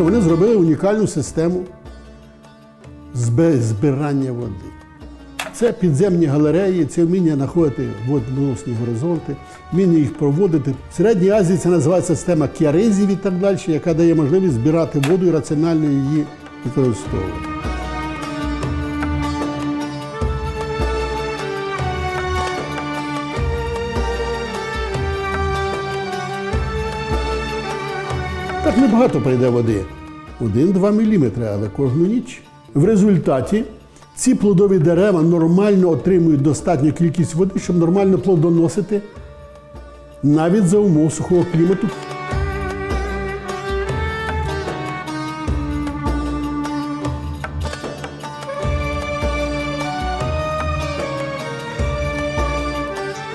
Вони зробили унікальну систему збирання води. Це підземні галереї, це вміння знаходити водоносні горизонти, вміння їх проводити. В Середній Азії це називається система к'яризів і так далі, яка дає можливість збирати воду і раціонально її використовувати. Так небагато прийде води. 1-2 мм, але кожну ніч. В результаті ці плодові дерева нормально отримують достатню кількість води, щоб нормально плодоносити навіть за умов сухого клімату.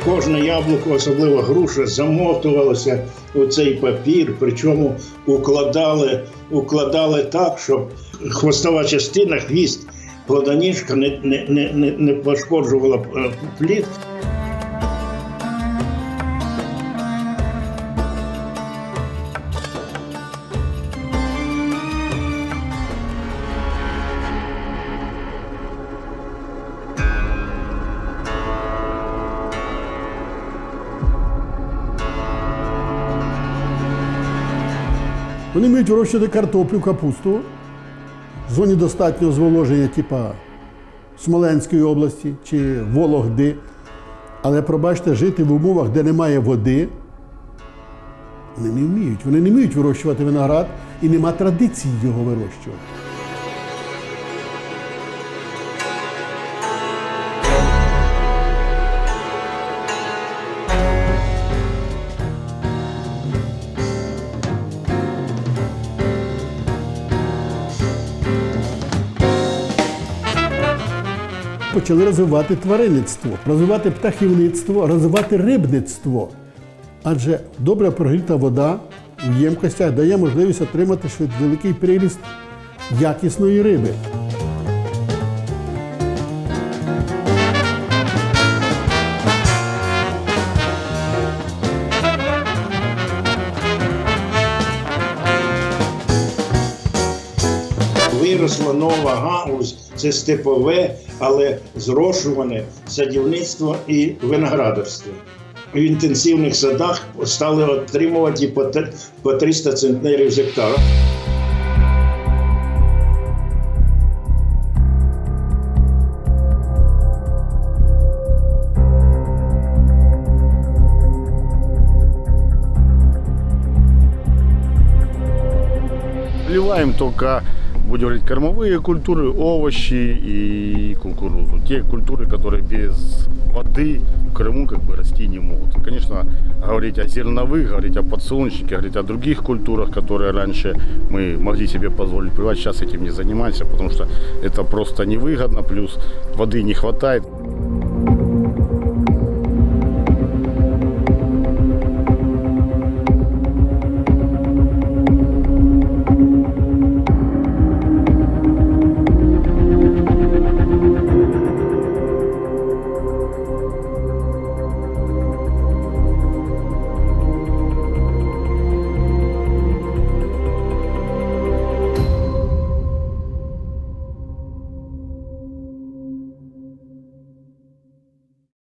Кожне яблуко, особливо груша, замотувалося у цей папір, причому укладали так, щоб хвостова частина, хвіст, плодоніжка не пошкоджувала плід. Вони вміють вирощувати картоплю, капусту в зоні достатнього зволоження, типа Смоленської області чи Вологди. Але, пробачте, жити в умовах, де немає води, вони не вміють. Вони не вміють вирощувати виноград і нема традиції його вирощувати. Почали розвивати тваринництво, розвивати птахівництво, розвивати рибництво. Адже добре прогріта вода в ємкостях дає можливість отримати великий приріст якісної риби. Виросла нова галузь, це степове, але зрошуване садівництво і виноградарство. В інтенсивних садах стали отримувати по 300 центнерів з гектара. Поливаем только, будем говорить, кормовые культуры, овощи и кукурузу. Те культуры, которые без воды в Крыму как бы расти не могут. Конечно, говорить о зерновых, говорить о подсолнечнике, говорить о других культурах, которые раньше мы могли себе позволить прививать, сейчас этим не занимаемся, потому что это просто невыгодно, плюс воды не хватает.